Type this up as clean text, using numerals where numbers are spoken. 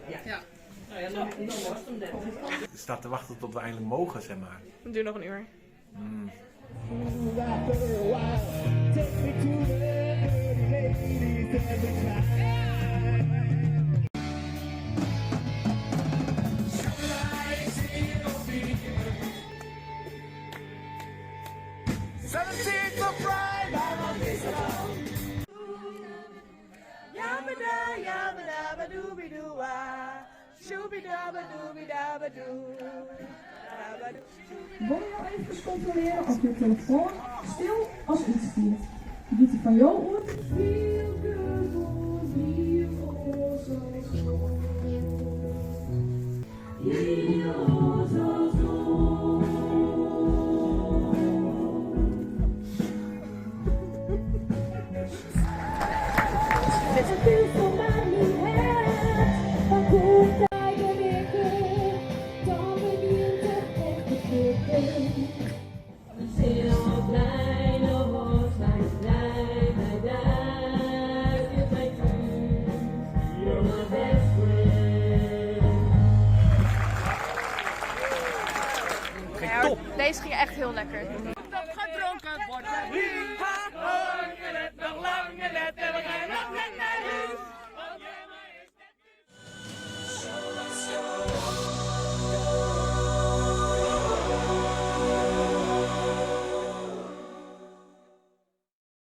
Ja. Ik sta te wachten tot we eindelijk mogen, zeg maar. Het duurt nog een uur. Wil je nou even controleren of je telefoon stil als iets viert? Je doet die van jou oor. Deze ging echt heel lekker.